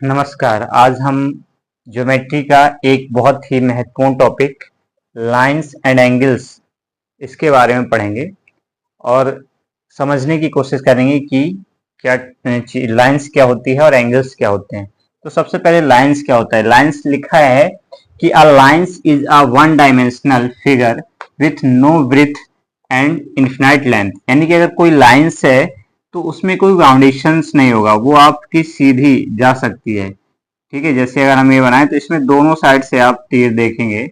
नमस्कार। आज हम ज्योमेट्री का एक बहुत ही महत्वपूर्ण टॉपिक लाइंस एंड एंगल्स इसके बारे में पढ़ेंगे और समझने की कोशिश करेंगे कि क्या लाइंस क्या होती है और एंगल्स क्या होते हैं। तो सबसे पहले लाइंस क्या होता है। लाइंस लिखा है कि a lines is a one dimensional figure with no breadth and infinite length. यानी कि अगर कोई लाइंस है तो उसमें कोई बाउंडेशंस नहीं होगा, वो आपकी सीधी जा सकती है। ठीक है, जैसे अगर हम ये बनाएं तो इसमें दोनों साइड से आप तीर देखेंगे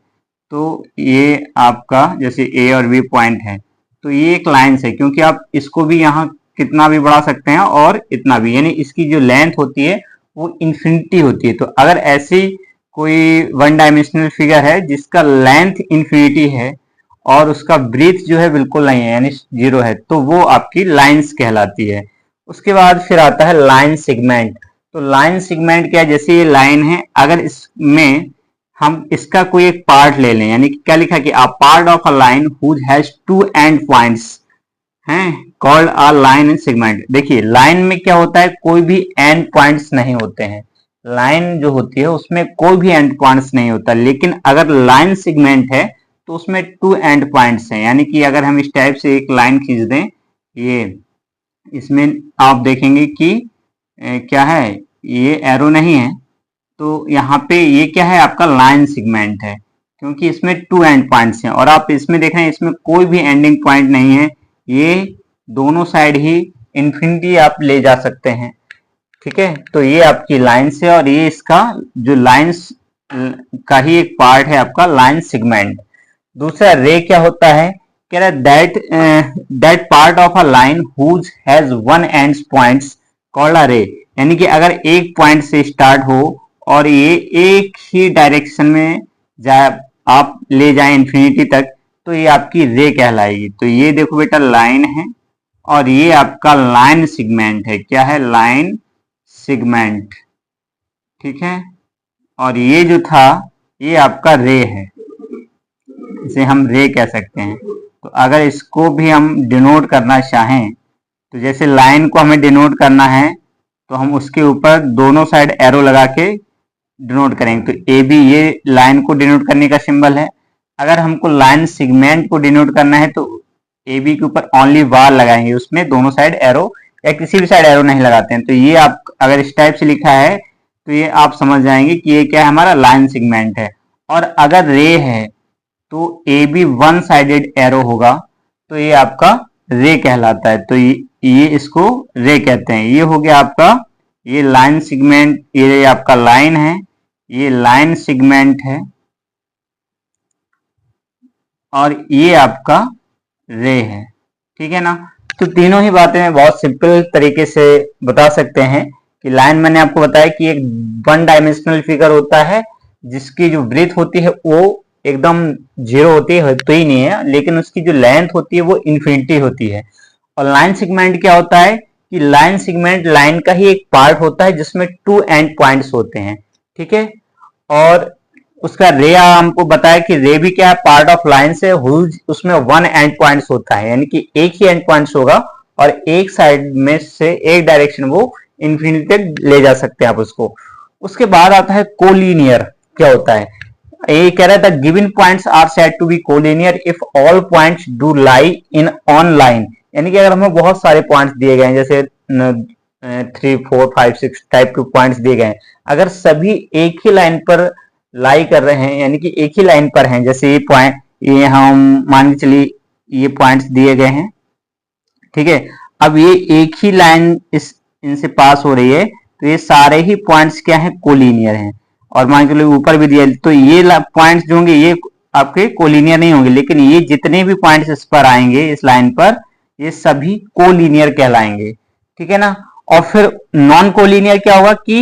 तो ये आपका जैसे ए और बी पॉइंट है, तो ये एक लाइन है, क्योंकि आप इसको भी यहाँ कितना भी बढ़ा सकते हैं और इतना भी, यानी इसकी जो लेंथ होती है वो इन्फिनिटी होती है। तो अगर ऐसी कोई वन डायमेंशनल फिगर है जिसका लेंथ इन्फिनिटी है और उसका ब्रीथ जो है बिल्कुल नहीं है यानी जीरो है, तो वो आपकी लाइंस कहलाती है। उसके बाद फिर आता है लाइन सेगमेंट। तो लाइन सेगमेंट क्या है, जैसे ये लाइन है, अगर इसमें हम इसका कोई एक पार्ट ले लें, यानी कि क्या लिखा है कि a part of a line whose has two end points हैं कॉल्ड अ लाइन सेगमेंट। देखिए लाइन में क्या होता है, कोई भी एंड पॉइंट्स नहीं होते हैं। लाइन जो होती है उसमें कोई भी एंड पॉइंट्स नहीं होता, लेकिन अगर लाइन सेगमेंट है तो उसमें टू एंड पॉइंट्स हैं। यानी कि अगर हम इस टाइप से एक लाइन खींच दें, ये इसमें आप देखेंगे कि क्या है, ये एरो नहीं है, तो यहाँ पे ये क्या है, आपका लाइन सेगमेंट है, क्योंकि इसमें टू एंड पॉइंट्स हैं। और आप इसमें देख रहे हैं इसमें कोई भी एंडिंग पॉइंट नहीं है, ये दोनों साइड ही इन्फिनिटी आप ले जा सकते हैं। ठीक है, तो ये आपकी लाइन्स है और ये इसका जो लाइन्स का ही एक पार्ट है आपका लाइन सेगमेंट। दूसरा रे क्या होता है, कह रहा है that part of a line whose has one end points called a ray. यानी कि अगर एक पॉइंट से स्टार्ट हो और ये एक ही डायरेक्शन में जाए, आप ले जाएं इन्फिनिटी तक, तो ये आपकी रे कहलाएगी। तो ये देखो बेटा लाइन है और ये आपका लाइन सेगमेंट है। क्या है, लाइन सेगमेंट। ठीक है, और ये जो था ये आपका रे है, इसे हम रे कह सकते हैं। तो अगर इसको भी हम डिनोट करना चाहें, तो जैसे लाइन को हमें डिनोट करना है तो हम उसके ऊपर दोनों साइड एरो लगा के डिनोट करेंगे। तो ए बी ये लाइन को डिनोट करने का सिंबल है। अगर हमको लाइन सेगमेंट को डिनोट करना है तो ए बी के ऊपर ओनली बार लगाएंगे, उसमें दोनों साइड एरो या किसी भी साइड एरो नहीं लगाते हैं। तो ये आप अगर इस टाइप से लिखा है तो ये आप समझ जाएंगे कि ये क्या है, हमारा लाइन सेगमेंट है। और अगर रे है तो A B one sided arrow होगा, तो ये आपका रे कहलाता है। तो ये इसको रे कहते हैं। ये हो गया आपका ये लाइन सेगमेंट, ये आपका लाइन है, ये लाइन सेगमेंट है और ये आपका रे है। ठीक है ना। तो तीनों ही बातें मैं बहुत सिंपल तरीके से बता सकते हैं कि लाइन मैंने आपको बताया कि एक वन डायमेंशनल फिगर होता है जिसकी जो ब्रीथ होती है वो एकदम जीरो होती है, तो ही नहीं है, लेकिन उसकी जो लेंथ होती है वो इन्फिनिटी होती है। और लाइन सेगमेंट क्या होता है कि लाइन सेगमेंट लाइन का ही एक पार्ट होता है जिसमें टू एंड पॉइंट्स होते हैं। ठीक है, और उसका रे हमको बताया कि रे भी क्या है, पार्ट ऑफ लाइन से हुज उसमें वन एंड पॉइंट्स होता है, यानी कि एक ही एंड पॉइंट्स होगा और एक साइड में से एक डायरेक्शन वो इन्फिनिटी तक ले जा सकते हैं आप उसको। उसके बाद आता है कोलिनियर। क्या होता है, ये कह रहा था given points are said to be collinear if all points do lie in on line. यानी कि अगर हमें बहुत सारे पॉइंट्स दिए गए हैं, जैसे 3 4 5 6 टाइप के पॉइंट्स दिए गए हैं, अगर सभी एक ही लाइन पर लाई कर रहे हैं, यानी कि एक ही लाइन पर हैं, जैसे ये पॉइंट, ये हम मान के चलिए ये पॉइंट्स दिए गए हैं। ठीक है, अब ये एक ही लाइन इस इनसे पास हो रही है, तो ये सारे ही पॉइंट्स क्या हैं, कोलिनियर हैं। और मान के चलिए ऊपर भी दिया, तो ये पॉइंट्स जो होंगे ये आपके कोलिनियर नहीं होंगे, लेकिन ये जितने भी पॉइंट्स इस पर आएंगे इस लाइन पर, ये सभी कोलिनियर कहलाएंगे। ठीक है ना। और फिर नॉन कोलिनियर क्या होगा कि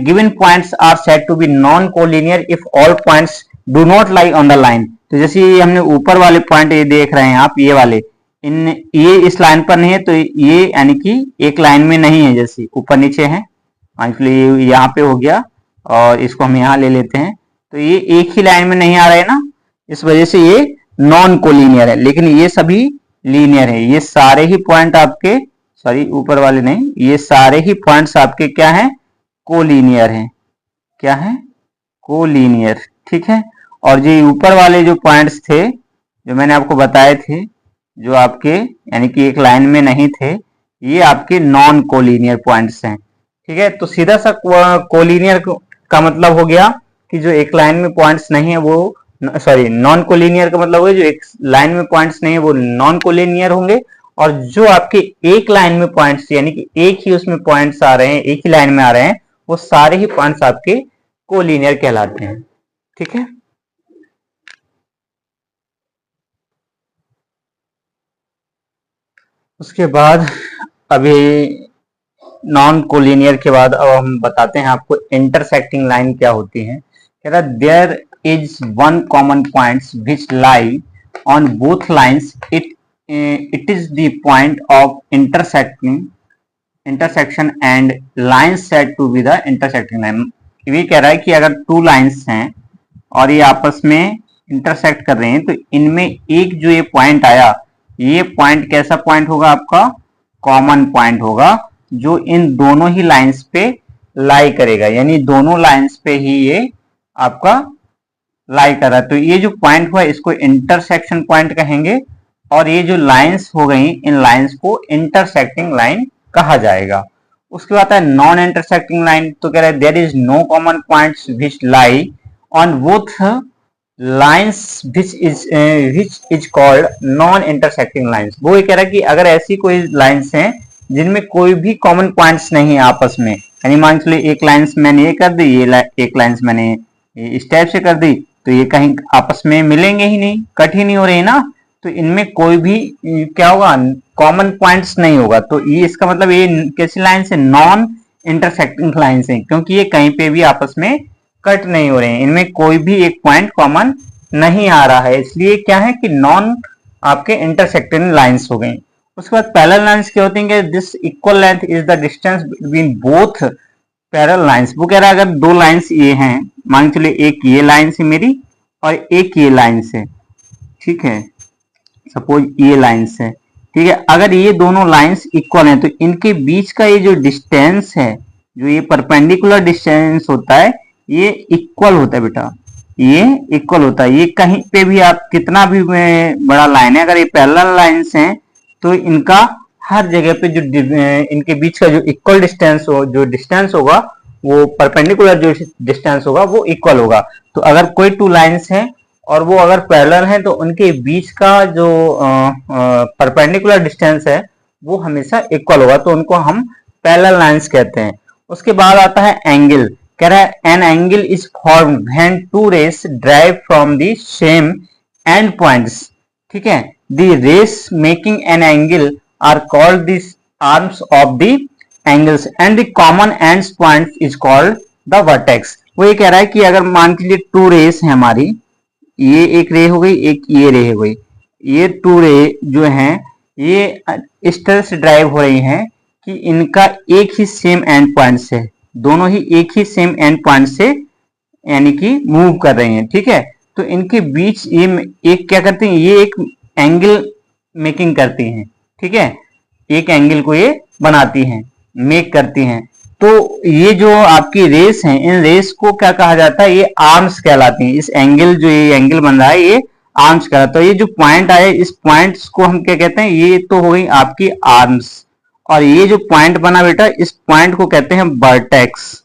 given points are said to be non collinear if all points do not lie on the line. तो जैसे ये हमने ऊपर वाले पॉइंट ये देख रहे हैं आप, ये वाले ये इस लाइन पर नहीं है, तो ये यानी कि एक लाइन में नहीं है, जैसे ऊपर नीचे है, इसलिए यहाँ पे हो गया और इसको हम यहाँ ले लेते हैं, तो ये एक ही लाइन में नहीं आ रहा है ना, इस वजह से ये नॉन कोलिनियर है। लेकिन ये सभी लीनियर है, ये सारे ही पॉइंट आपके, सॉरी ऊपर वाले नहीं, ये सारे ही पॉइंट्स आपके क्या हैं, कोलिनियर है। क्या है? कोलिनियर। ठीक है। और जो ऊपर वाले जो पॉइंट्स थे जो मैंने आपको बताए थे, जो आपके यानी कि एक लाइन में नहीं थे, ये आपके नॉन कोलिनियर पॉइंट्स हैं। ठीक है। तो सीधा सा कोलिनियर का मतलब हो गया कि जो एक लाइन में पॉइंट्स नहीं है वो, सॉरी, नॉन कोलिनियर का मतलब है जो एक लाइन में पॉइंट्स नहीं है वो नॉन कोलिनियर होंगे, और जो आपके एक लाइन में पॉइंट्स यानी कि एक ही उसमें पॉइंट्स आ रहे हैं, एक ही लाइन में आ रहे हैं, वो सारे ही पॉइंट्स आपके कोलिनियर कहलाते हैं। ठीक है। उसके बाद अभी नॉन कोलिनियर के बाद अब हम बताते हैं आपको इंटरसेक्टिंग लाइन क्या होती है। कह रहा there is one common point which lie on both lines, it is the point of intersection and line set to be the intersecting line. ये कह रहा है कि अगर टू लाइन्स हैं और ये आपस में इंटरसेक्ट कर रहे हैं तो इनमें एक जो ये पॉइंट आया, ये पॉइंट कैसा पॉइंट होगा? आपका कॉमन पॉइंट होगा जो इन दोनों ही लाइंस पे लाई करेगा, यानी दोनों लाइंस पे ही ये आपका लाई कर रहा है। तो ये जो पॉइंट हुआ इसको इंटरसेक्शन पॉइंट कहेंगे, और ये जो लाइंस हो गई इन लाइंस को इंटरसेक्टिंग लाइन कहा जाएगा। उसके बाद है नॉन इंटरसेक्टिंग लाइन। तो कह रहा है there is no common points which lie on both lines which is called non intersecting lines. वो ये कह रहा है कि अगर ऐसी कोई लाइन्स हैं जिनमें कोई भी कॉमन पॉइंट्स नहीं है आपस में, यानी मान चलिए एक लाइन्स मैंने ये कर दी, ये एक लाइन्स मैंने इस टाइप से कर दी, तो ये कहीं आपस में मिलेंगे ही नहीं, कट ही नहीं हो रही ना, तो इनमें कोई भी क्या होगा? कॉमन पॉइंट्स नहीं होगा। तो ये इसका मतलब ये कैसी लाइन है? नॉन इंटरसेक्टिंग लाइन है, क्योंकि ये कहीं पे भी आपस में कट नहीं हो रहे हैं, इनमें कोई भी एक पॉइंट कॉमन नहीं आ रहा है, इसलिए क्या है कि नॉन आपके इंटरसेक्टिंग लाइंस हो गई। उसके बाद पैरेलल लाइंस क्या होती हैं? This equal length is the distance between both parallel lines. वो कह रहा है अगर दो लाइंस ये हैं, मान चलिए एक ये लाइन है मेरी और एक ये लाइन है, ठीक है, सपोज ये लाइंस है, ठीक है, अगर ये दोनों लाइंस इक्वल हैं तो इनके बीच का ये जो डिस्टेंस है, जो ये परपेंडिकुलर डिस्टेंस होता है, ये इक्वल होता है बेटा, ये इक्वल होता है। ये कहीं पे भी आप कितना भी बड़ा लाइन है, अगर ये पैरेलल लाइंस हैं तो इनका हर जगह पे जो इनके बीच का जो इक्वल डिस्टेंस हो, जो डिस्टेंस होगा वो परपेंडिकुलर जो डिस्टेंस होगा वो इक्वल होगा। तो अगर कोई टू लाइंस हैं और वो अगर पैरेलल हैं तो उनके बीच का जो परपेंडिकुलर डिस्टेंस है वो हमेशा इक्वल होगा, तो उनको हम पैरेलल लाइंस कहते हैं। उसके बाद आता है एंगल। कह रहा है an angle is form when two rays drive from the same end points. ठीक है, the rays making an angle are called the arms of the angles and the common ends point is called the vertex. वो ये कह रहा है कि अगर मान लीजिए टू रेस है हमारी, ये एक रे हो गई, एक ये रे हो गई, ये टू रे जो हैं ये इस तरह से ड्राइव हो रही हैं कि इनका एक ही सेम एंड पॉइंट से, दोनों ही एक ही सेम एंड पॉइंट से यानी कि मूव कर रही हैं। ठीक है, तो इनके बीच ये एक क्या करती हैं, ये एक एंगल मेकिंग करती हैं। ठीक है, एक एंगल को ये बनाती हैं, मेक करती हैं। तो ये जो आपकी रेस है, इन रेस को क्या कहा जाता है? ये आर्म्स कहलाती हैं। इस एंगल जो ये एंगल बन रहा है ये आर्म्स कहलाता है। ये जो पॉइंट आए इस पॉइंट्स को हम क्या कहते हैं? ये तो हो गई आपकी आर्म्स, और ये जो पॉइंट बना बेटा इस पॉइंट को कहते हैं वर्टेक्स।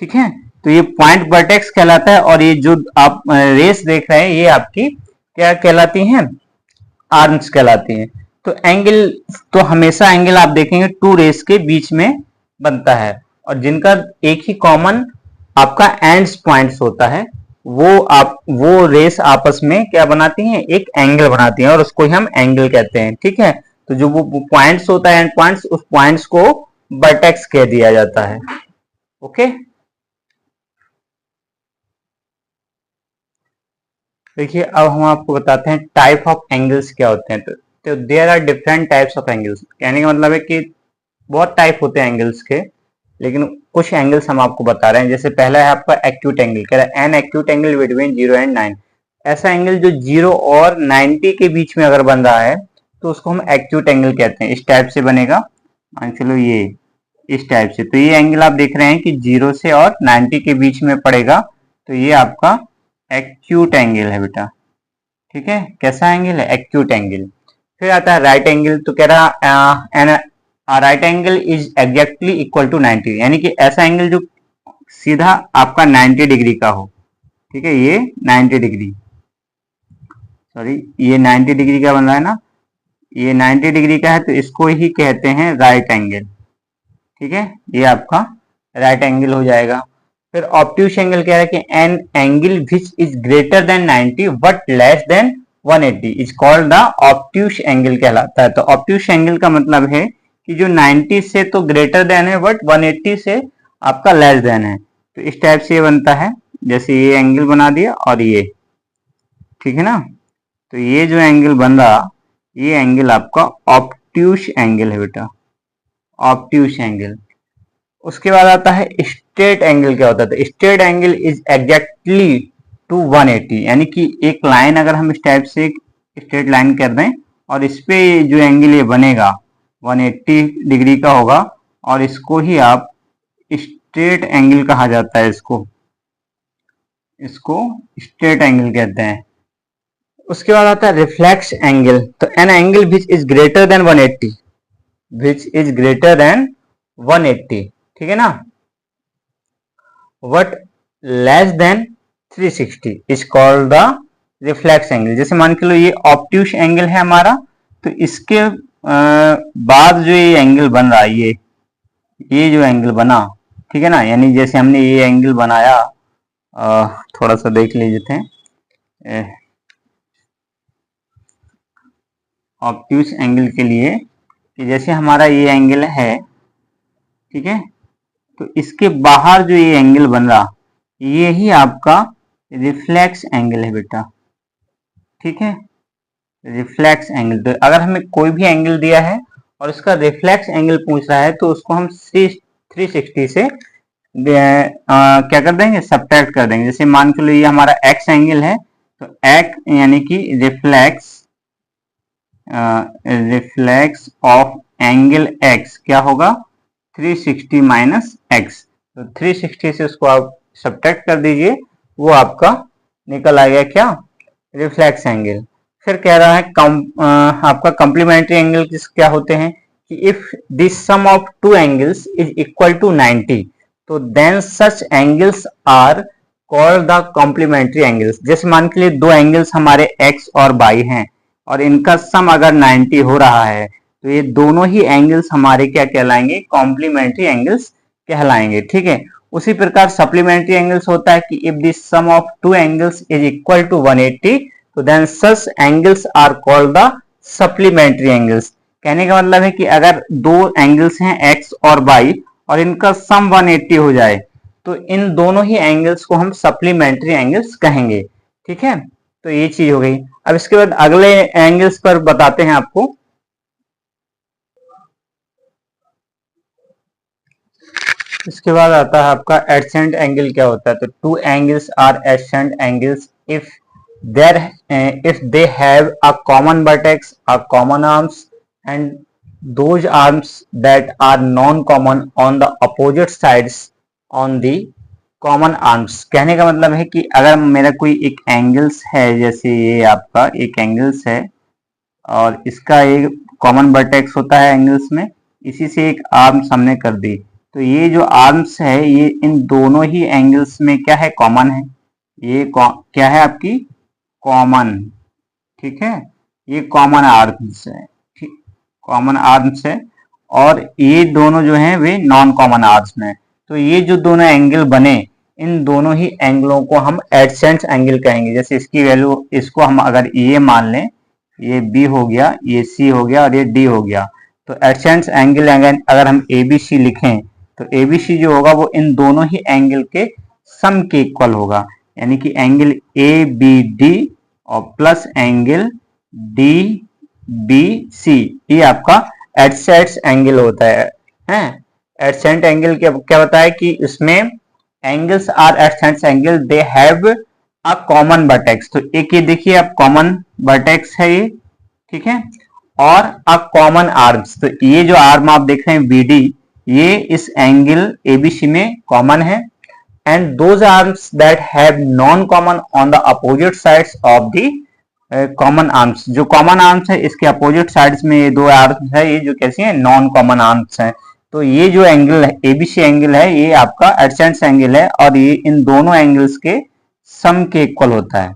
ठीक है, तो ये पॉइंट वर्टेक्स कहलाता है, और ये जो आप रेस देख रहे हैं ये आपकी क्या कहलाती हैं? आर्म्स कहलाती हैं। तो एंगल, तो हमेशा एंगल आप देखेंगे टू रेस के बीच में बनता है, और जिनका एक ही कॉमन आपका एंड्स पॉइंट्स होता है, वो रेस आपस में क्या बनाती हैं? एक एंगल बनाती हैं, और उसको ही हम एंगल कहते हैं। ठीक है, तो जो वो पॉइंट्स होता है एंड पॉइंट्स, उस पॉइंट्स को वर्टेक्स कह दिया जाता है। ओके, देखिए अब हम आपको बताते हैं टाइप ऑफ एंगल्स क्या होते हैं। तो there are different types of angles. कहने का मतलब है कि बहुत टाइप होते हैं एंगल्स के, लेकिन कुछ एंगल्स हम आपको बता रहे हैं। जैसे पहला है आपका एक्यूट एंगल। कह रहा है an acute angle between 0 and 9। ऐसा एंगल जो 0 और 90 के बीच में अगर बन रहा है तो उसको हम एक्यूट एंगल कहते हैं। इस टाइप से बनेगा, मान चलो ये इस टाइप से। तो ये एंगल आप देख रहे हैं कि 0 से और 90 के बीच में पड़ेगा, तो ये आपका एक्यूट एंगल है बेटा। ठीक है, कैसा एंगल है? Acute angle. फिर आता है राइट एंगल। तो कह रहा right angle is exactly equal to 90, यानी कि ऐसा एंगल जो सीधा आपका 90 डिग्री का हो। ठीक है, ये 90 डिग्री, सॉरी ये 90 डिग्री का बन रहा है ना, ये 90 डिग्री का है, तो इसको ही कहते हैं राइट एंगल। ठीक है, ये आपका राइट एंगल हो जाएगा। फिर ऑब्ट्यूस एंगल कह रहा है कि an angle which is greater than 90 but less than 180 is called the obtuse angle कहलाता है। तो ऑब्ट्यूस एंगल का मतलब है कि जो 90 से तो ग्रेटर देन है बट 180 से आपका लेस देन है। तो इस टाइप से ये बनता है, जैसे ये एंगल बना दिया और ये, ठीक है ना। तो ये जो एंगल बन रहा, ये एंगल आपका ऑब्ट्यूस एंगल है बेटा, ऑब्ट्यूस एंगल। उसके बाद आता है स्ट्रेट एंगल। क्या होता है? Straight angle is exactly to 180, यानी कि एक लाइन अगर हम इस टाइप से एक स्ट्रेट लाइन कर दें और इस पे जो एंगल ये बनेगा 180 डिग्री का होगा, और इसको ही आप स्ट्रेट एंगल कहा जाता है, इसको स्ट्रेट एंगल कहते हैं। उसके बाद आता है रिफ्लेक्स एंगल। तो an angle which is greater than 180, which is greater than 180, ठीक है ना, but less than 360 is called the reflex angle. जैसे मान के लो ये ऑब्ट्यूस एंगल है हमारा, तो इसके बाद जो ये एंगल बन रहा है, ये जो एंगल बना, ठीक है ना, यानी जैसे हमने ये एंगल बनाया, थोड़ा सा देख लीजिए थे ऑब्ट्यूस एंगल के लिए, कि जैसे हमारा ये एंगल है, ठीक है, तो इसके बाहर जो ये एंगल बन रहा, ये ही आपका रिफ्लेक्स एंगल है बेटा। ठीक है, रिफ्लेक्स एंगल। तो अगर हमें कोई भी एंगल दिया है और इसका रिफ्लेक्स एंगल पूछ रहा है, तो उसको हम 360 से क्या कर देंगे? सब्ट्रैक्ट कर देंगे। जैसे मान के लो ये हमारा एक्स एंगल है, तो एक्स यानी कि रिफ्लेक्स ऑफ एंगल एक्स क्या होगा? 360 माइनस एक्स। तो 360 से उसको आप सब्ट्रैक्ट कर दीजिए, वो आपका निकल आ गया क्या? Reflex angle. फिर कह रहा है आपका कॉम्प्लीमेंट्री एंगल क्या होते हैं कि if this sum of two angles is equal to 90, तो then such angles are called the complementary angles. जैसे मान के लिए दो एंगल्स हमारे एक्स और वाई हैं, और इनका सम अगर 90 हो रहा है, तो ये दोनों ही एंगल्स हमारे क्या कहलाएंगे? कॉम्प्लीमेंट्री एंगल्स कहलाएंगे। ठीक है, उसी प्रकार सप्लीमेंट्री एंगल्स होता है कि if this sum of two angles is equal to 180, तो then such angles are called the supplementary angles. कहने का मतलब है कि अगर दो एंगल्स हैं एक्स और वाई, और इनका सम 180 हो जाए, तो इन दोनों ही एंगल्स को हम सप्लीमेंट्री एंगल्स कहेंगे। ठीक है, तो ये चीज हो गई। अब इसके बाद अगले एंगल्स पर बताते हैं आपको। इसके बाद आता है आपका एडसेंट एंगल। क्या होता है? तो two angles are adjacent angles if they have a common vertex, a common arms, and those arms that are non-common on the opposite sides on the common arms। कहने का मतलब है कि अगर मेरा कोई एक एंगल्स है, जैसे ये आपका एक एंगल्स है और इसका एक कॉमन वर्टेक्स होता है एंगल्स में, इसी से एक आर्म्स हमने कर दी, तो ये जो आर्म्स है ये इन दोनों ही एंगल्स में क्या है? कॉमन है। ये क्या है आपकी? कॉमन। ठीक है, ये कॉमन आर्म्स है, ठीक, कॉमन आर्म्स है, और ये दोनों जो हैं वे नॉन कॉमन आर्म्स में। तो ये जो दोनों एंगल बने, इन दोनों ही एंगलों को हम एडसेंट एंगल कहेंगे। जैसे इसकी वैल्यू, इसको हम अगर ये मान लें, ये बी हो गया, ये सी हो गया और ये डी हो गया, तो एडसेंट एंगल अगर हम ए बी सी लिखें, तो ए बी सी जो होगा वो इन दोनों ही एंगल के सम के इक्वल होगा, यानी कि एंगल ए बी डी और plus angle D B C, ये आपका एडसेंट एंगल होता है। एडसेंट एंगल क्या होता है कि इसमें angles are adjacent angle, they have a common vertex. तो एक ये देखिए आप, कॉमन वर्टेक्स है ये, ठीक है, और अ कॉमन आर्म्स। तो ये जो आर्म आप देख रहे हैं बी डी, ये इस एंगल एबीसी में कॉमन है, and those arms that have non common on the opposite sides of the common arms, जो कॉमन आर्म्स है इसके अपोजिट साइड्स में ये दो आर्म्स है, ये जो कैसी है नॉन कॉमन आर्म्स है। तो ये जो एंगल है एबीसी एंगल है ये आपका एडसेंस एंगल है, और ये इन दोनों एंगल्स के सम के इक्वल होता है,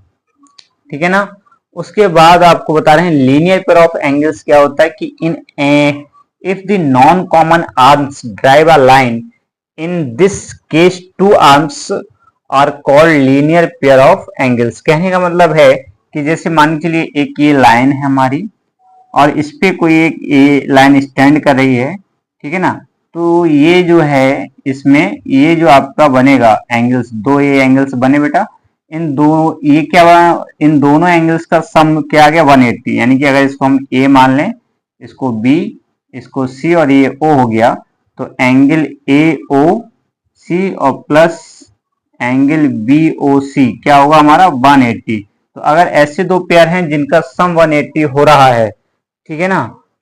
ठीक है ना। उसके बाद आपको बता रहे हैं लीनियर पेयर ऑफ एंगल्स क्या होता है कि in if the non common arms drive a line, in this case two arms are called linear pair of angles. कहने का मतलब है कि जैसे मान के चलिए एक ये लाइन है हमारी, और इस पे कोई एक ये लाइन स्टैंड कर रही है, ठीक है ना। तो ये जो है इसमें ये जो आपका बनेगा एंगल्स, दो ये एंगल्स बने बेटा, इन दो ये क्या बना, इन दोनों एंगल्स का सम क्या आ गया 180, यानी कि अगर इसको हम ए मान लें, इसको बी, इसको सी और ये ओ हो गया, तो एंगल ए ओ सी और प्लस एंगल बी ओ सी क्या होगा हमारा 180। तो अगर ऐसे दो पेयर हैं जिनका सम 180 हो रहा है, ठीक है ना,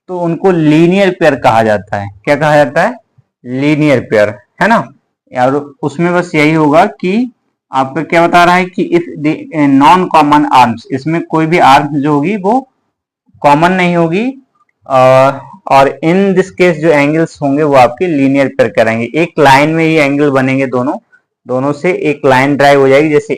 तो उनको लीनियर पेयर कहा जाता है। क्या कहा जाता है? लीनियर पेयर, है ना। और उसमें बस यही होगा कि आपका क्या बता रहा है कि इफ नॉन कॉमन आर्म्स, इसमें कोई भी आर्म जो होगी वो कॉमन नहीं होगी, और इन दिस केस जो एंगल्स होंगे वो आपके लीनियर पेयर कराएंगे। एक लाइन में ये एंगल बनेंगे, दोनों से एक लाइन ड्राइव हो जाएगी, जैसे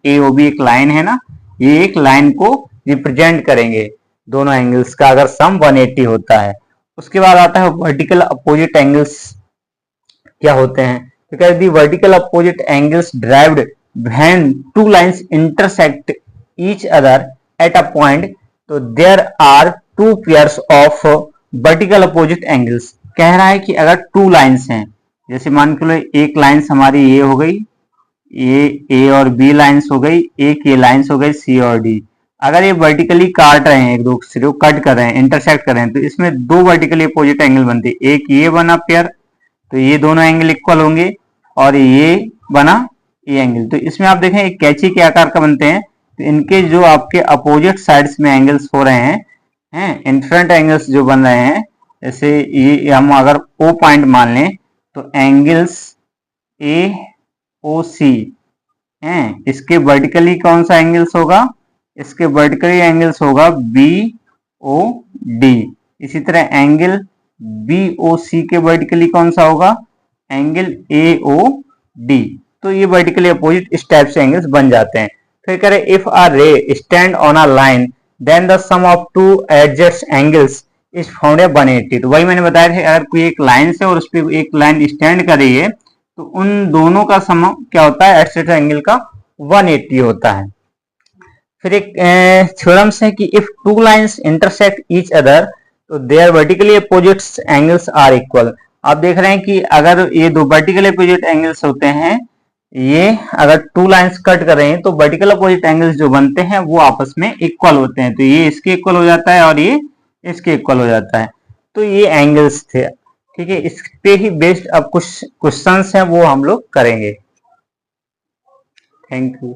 ए ओ बी एक लाइन है ना, ये एक लाइन को रिप्रेजेंट करेंगे दोनों एंगल्स का अगर सम 180 होता है। उसके बाद आता है वर्टिकल अपोजिट एंगल्स क्या होते हैं, because the vertical opposite angles derived when two lines intersect each other at a point, तो there are two pairs of vertical opposite angles। कह रहा है कि अगर टू लाइंस हैं, जैसे मान के लो एक लाइंस हमारी ये हो गई, ये ए और बी लाइंस हो गई, एक ये लाइंस हो गई सी और डी। अगर ये वर्टिकली काट रहे हैं, एक दूसरे को कट कर रहे हैं, इंटरसेक्ट कर रहे हैं, तो इसमें दो वर्टिकली अपोजिट एंगल बनते हैं। एक ये बना पेयर, तो ये दोनों एंगल इक्वल होंगे, और ये बना ये एंगल, तो इसमें आप देखें एक कैंची के आकार का बनते हैं। तो इनके जो आपके अपोजिट साइड्स में एंगल्स हो रहे हैं इनफ्रंट एंगल्स जो बन रहे हैं, जैसे ये हम अगर ओ पॉइंट मान लें, तो एंगल्स ए ओ सी हैं, इसके वर्टिकली कौन सा एंगल्स होगा, इसके वर्टिकली एंगल्स होगा बी ओ डी। इसी तरह एंगल बी ओ सी के वर्टिकली कौन सा होगा, एंगल ए ओ डी। तो ये वर्टिकली अपोजिट इस टाइप से एंगल्स बन जाते हैं। फिर कह रहे if a ray stand on a line then the sum of two adjust angles is found at 180। तो वही मैंने बताया था, अगर कोई एक लाइन से और उस पर एक लाइन स्टैंड कर रही है, तो उन दोनों का सम क्या होता है एडजस्ट एंगल का 180 होता है। फिर एक थ्योरम्स है कि if two lines intersect each other, तो their vertically opposite angles are equal. आप देख रहे हैं कि अगर ये दो वर्टिकल अपोजिट एंगल्स होते हैं, ये अगर टू लाइंस कट कर रहे हैं, तो वर्टिकल अपोजिट एंगल्स जो बनते हैं वो आपस में इक्वल होते हैं। तो ये इसके इक्वल हो जाता है और ये इसके इक्वल हो जाता है। तो ये एंगल्स थे, ठीक है। इस पे ही बेस्ड अब कुछ क्वेश्चंस हैं वो हम लोग करेंगे। Thank you.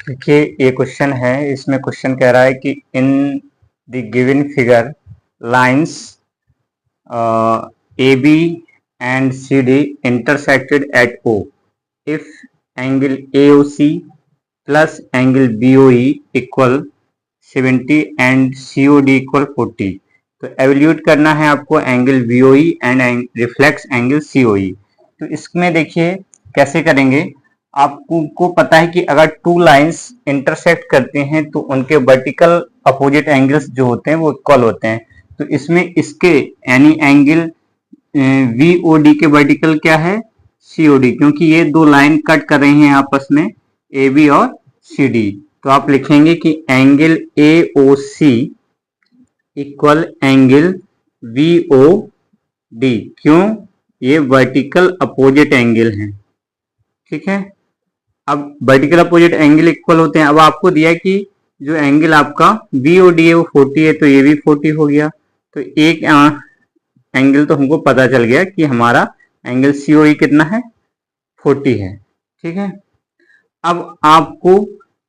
देखिए ये क्वेश्चन है, इसमें क्वेश्चन कह रहा है कि in the given figure lines A B and C D intersected at O if angle A O C plus angle B O E equal 70 and C O D equal 40। तो evaluate करना है आपको angle B O E and reflex angle C O E. तो इसमें देखिए कैसे करेंगे। आपको पता है कि अगर टू लाइंस इंटरसेक्ट करते हैं तो उनके वर्टिकल अपोजिट एंगल्स जो होते हैं वो इक्वल होते हैं। तो इसमें इसके यानी एंगल वी ओ डी के वर्टिकल क्या है, सी ओ डी, क्योंकि ये दो लाइन कट कर रही हैं आपस में ए बी और सी डी। तो आप लिखेंगे कि angle A O C equal angle V O D, क्यों, ये वर्टिकल अपोजिट एंगल हैं, ठीक है। अब वर्टिकल अपोजिट एंगल इक्वल होते हैं। अब आपको दिया है कि जो एंगल आपका बी ओ डी है वो 40 है, तो ये भी 40 हो गया। तो एक एंगल तो हमको पता चल गया कि हमारा एंगल सीओई कितना है, 40 है, ठीक है। अब आपको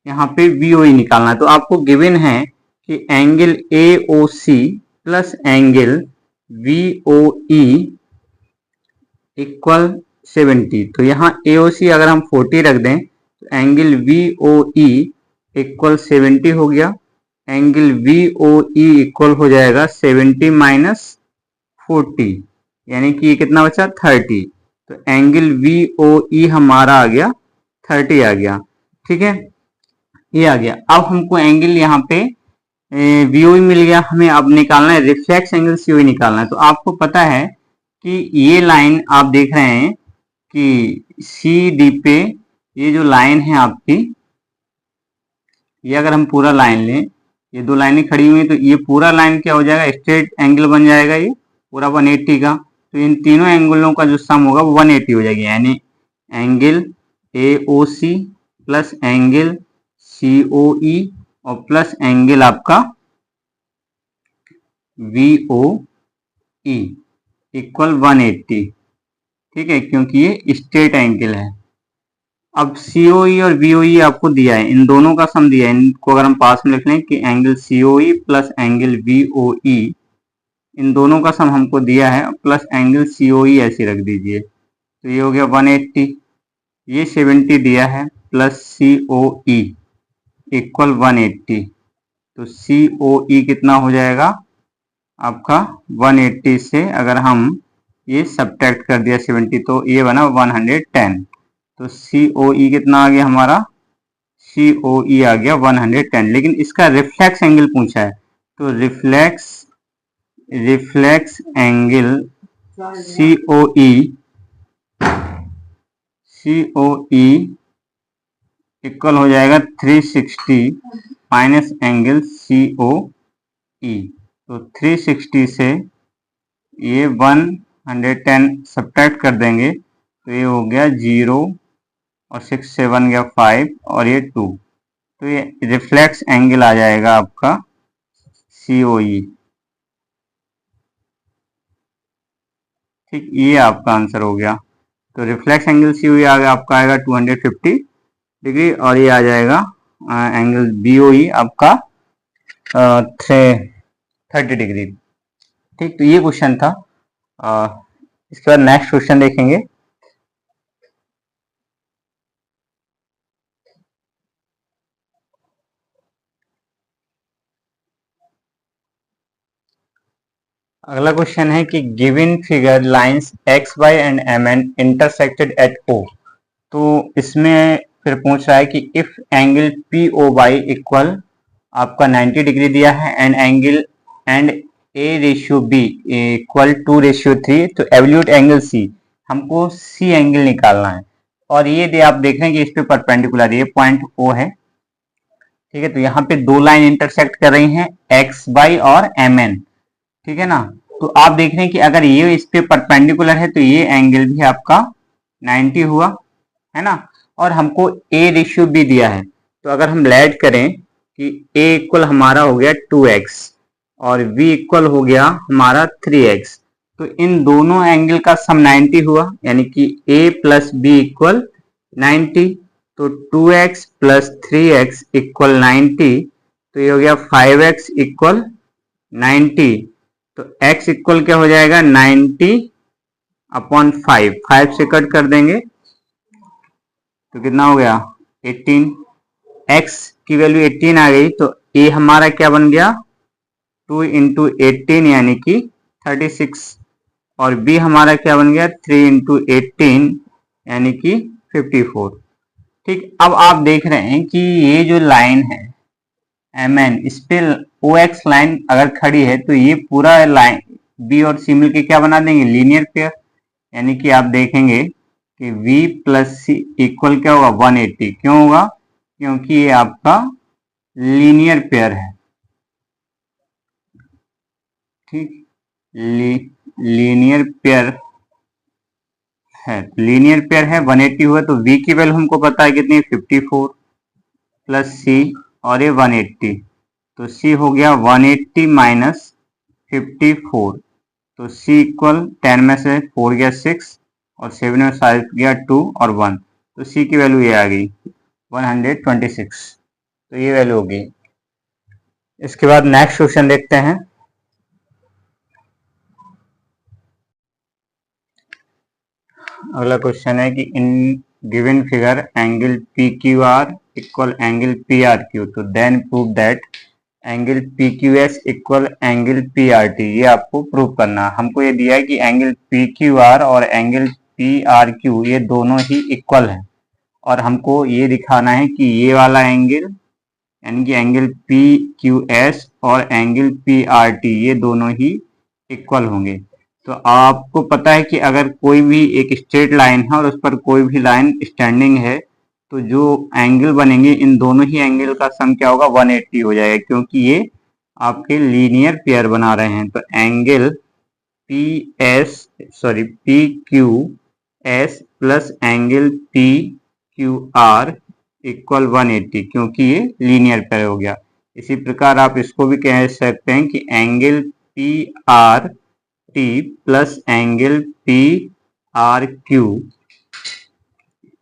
यहाँ पे VOE निकालना है। तो आपको गिवन है कि angle AOC plus angle VOE equal 70। तो यहाँ AOC अगर हम 40 रख दें तो एंगल VOE इक्वल 70 हो गया। एंगल VOE इक्वल हो जाएगा 70 माइनस 40, यानी कि ये कितना बचा 30। तो एंगल VOE हमारा आ गया 30 आ गया। ठीक है, ये आ गया। अब हमको एंगल यहाँ पे VOE मिल गया, हमें अब निकालना है रिफ्लेक्स एंगल COE निकालना है। तो आपको पता है कि ये लाइन आप देख रहे हैं कि CD पे ये जो लाइन है आपकी, ये अगर हम पूरा लाइन लें, ये दो लाइनें खड़ी हुई हैं, तो ये पूरा लाइन क्या हो जाएगा, स्ट्रेट एंगल बन जाएगा ये पूरा 180 का। तो इन तीनों एंगलों का जो सम होगा वो 180 हो जाएगी, यानी angle AOC plus angle COE और प्लस एंगल आपका VOE इक्वल 180। ठीक है, क्योंकि ये स्ट्रेट एंगल है। अब COE और VOE आपको दिया है, इन दोनों का सम दिया है। इनको अगर हम पास में लिख लें कि angle COE plus angle VOE, इन दोनों का सम हमको दिया है, प्लस एंगल COE ऐसे रख दीजिए। तो ये हो गया 180, ये 70 दिया है, प्लस COE इक्वल 180। तो COE कितना हो जाएगा आपका 180 से अगर हम ये सब्ट्रैक्ट कर दिया 70, तो ये बना 110। तो COE कितना आ गया हमारा, COE आ गया 110। लेकिन इसका रिफ्लेक्स एंगल पूछा है, तो रिफ्लेक्स एंगल COE इक्वल हो जाएगा 360 माइनस एंगल COE। तो 360 से ये 110 सब्ट्रैक्ट कर देंगे, तो ये हो गया 0 और 6 से 1 गया 5 और ये 2। तो ये रिफ्लेक्स एंगल आ जाएगा आपका COE। ठीक, ये आपका आंसर हो गया। तो रिफ्लेक्स एंगल COE आ गया आपका, आएगा 250 डिग्री, और ये आ जाएगा एंगल BOE आपका 30 डिग्री। ठीक, तो ये क्वेश्चन था। इसके बाद नेक्स्ट क्वेश्चन देखेंगे। अगला क्वेश्चन है कि given figure lines XY and MN intersected at O। तो इसमें फिर पूछ रहा है कि इफ एंगल POY इक्वल आपका 90 डिग्री दिया है एंड A/B इक्वल 2/3, तो एवल्यूट एंगल C, हमको C एंगल निकालना है। और ये आप देख रहे हैं कि इस पे परपेंडिकुलर ये पॉइंट O है। ठीक है, तो यहाँ पे दो लाइन इंटरसेक्ट कर रही हैं, XY और MN। ठीक है ना, तो आप देख रहे हैं कि अगर ये इस पे परपेंडिकुलर है तो ये एंगल भी आपका 90 हुआ है ना। और हमको A/B दिया है, तो अगर हम लेट करें कि A इक्वल हमारा हो गया 2x और B इक्वल हो गया हमारा 3x, तो इन दोनों एंगल का सम 90 हुआ, यानी कि A प्लस B इक्वल 90। तो 2x प्लस 3x इक्वल 90, तो ये हो गया 5x इक्वल 90। तो x इक्वल क्या हो जाएगा 90/5, 5 से कट कर देंगे तो कितना हो गया 18। x की वैल्यू 18 आ गई, तो a हमारा क्या बन गया 2 × 18 यानी कि 36, और b हमारा क्या बन गया 3 × 18 यानी कि 54। ठीक, अब आप देख रहे हैं कि ये जो लाइन है MN, इस पे OX लाइन अगर खड़ी है तो ये पूरा लाइन B और C मिलके क्या बना देंगे लीनियर पेयर, यानी कि आप देखेंगे कि V प्लस C इक्वल क्या होगा 180। क्यों होगा, क्योंकि ये आपका लीनियर पेयर है। ठीक, लीनियर पेयर है, लीनियर पेयर है 180 हुआ, तो V की वैल्यू हमको पता है कितनी 54 प्लस C और ये 180, तो C हो गया 180 माइनस 54। तो C इक्वल 10 में से 4 गया 6 और 7 में 5 गया 2 और 1, तो C की वैल्यू ये आ गई 126। तो ये वैल्यू होगी। इसके बाद नेक्स्ट क्वेश्चन देखते हैं। अगला क्वेश्चन है कि in given figure angle P Q R equal angle P R Q, तो then prove that angle P Q S equal angle P R T. ये आपको प्रूव करना। हमको ये दिया है कि एंगल पी क्यू आर और एंगल पी आर क्यू ये दोनों ही इक्वल है, और हमको ये दिखाना है कि ये वाला एंगल यानी कि एंगल पी क्यू एस और एंगल पी आर टी ये दोनों ही इक्वल होंगे। तो आपको पता है कि अगर कोई भी एक स्ट्रेट लाइन है और उस पर कोई भी लाइन स्टैंडिंग है, तो जो एंगल बनेंगे इन दोनों ही एंगल का सम क्या होगा, 180 हो जाएगा, क्योंकि ये आपके लीनियर पेयर बना रहे हैं। तो angle P Q S plus angle P Q R equal 180, क्योंकि ये लीनियर पेयर हो गया। इसी प्रकार आप इसको भी कह सकते हैं कि angle P R T plus angle P R Q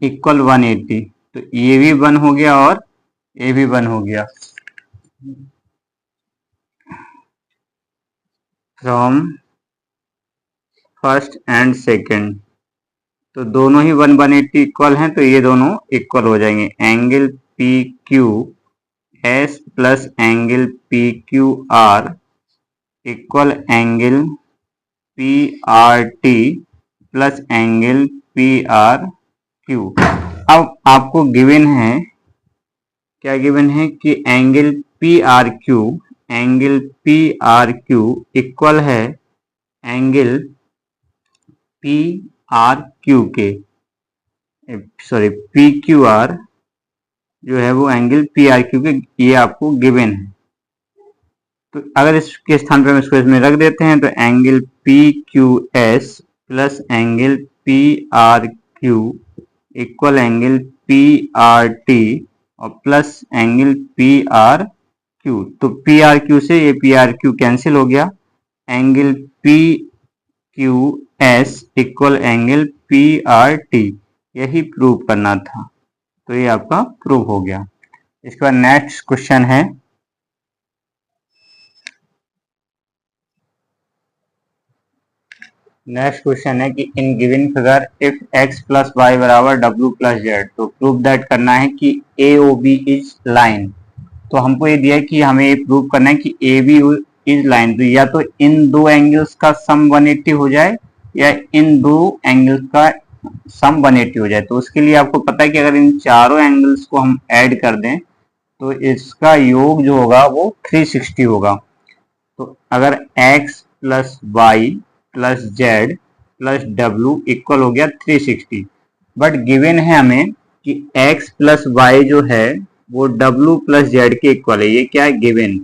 equal 180। तो ये भी 1 हो गया और ये भी 1 हो गया। फ्रॉम फर्स्ट एंड सेकंड, तो दोनों ही 180 इक्वल हैं, तो ये दोनों इक्वल हो जाएंगे। Angle P Q S plus angle P Q R equal angle P R T plus angle P R Q. अब आपको गिवन है, क्या गिवन है कि angle P R Q equal है एंगल पी आर क्यू के, सॉरी पी क्यू आर जो है वो एंगल पी आर क्यू के, ये आपको गिवन है। तो अगर इसके स्थान पर हम इसको इसमें रख देते हैं, तो angle P Q S plus angle P R Q equal angle P R T और plus angle P R Q. तो पी आर क्यू से ये पी आर क्यू कैंसिल हो गया। Angle P Q S equal angle P R T, यही prove करना था। तो ये आपका प्रूव हो गया। इसके बाद नेक्स्ट क्वेश्चन है, नेक्स्ट क्वेश्चन है कि in given figure if x plus y बराबर w प्लस जेड, तो प्रूव दैट करना है कि A O B is line. तो हमको ये दिया है कि हमें ये प्रूव करना है कि ए बी इज लाइन। तो या तो इन दो एंगल्स का सम 180 हो जाए या इन दो एंगल्स का सम 180 हो जाए। तो उसके लिए आपको पता है कि अगर इन चारों एंगल्स को हम ऐड कर दें तो इसका योग जो होगा वो 360 होगा। तो अगर x plus y plus z plus डब्ल्यू इक्वल हो गया 360, बट गिवन है हमें कि x प्लस वाई जो है वो w प्लस जेड के इक्वल है। ये क्या है, गिवन,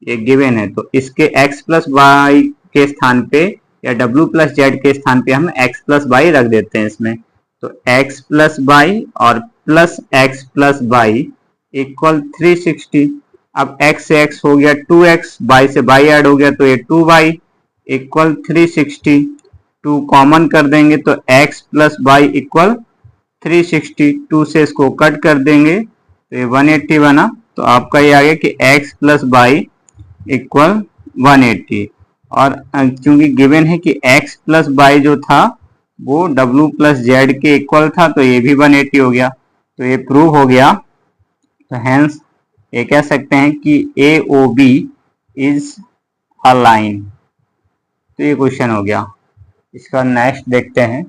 ये गिवन है। तो इसके x प्लस वाई के स्थान पे या w प्लस जेड के स्थान पे हम x प्लस वाई रख देते हैं इसमें। तो x प्लस वाई और plus x plus y equal 360। अब x से x हो गया 2x, y से y ऐड हो गया तो ये 2y इक्वल 360। 2 कॉमन कर देंगे तो x प्लस वाई इक्वल 360। 2 से इसको कट कर देंगे तो ये 180 बना। तो आपका ये आ गया कि x प्लस वाई इक्वल 180। और क्योंकि गिवन है कि x प्लस वाई जो था वो w प्लस जेड के इक्वल था, तो ये भी 180 हो गया। तो ये प्रूव हो गया। तो हेंस ये कह सकते हैं कि A O B is a line. तो ये क्वेश्चन हो गया। इसका नेक्स्ट देखते हैं।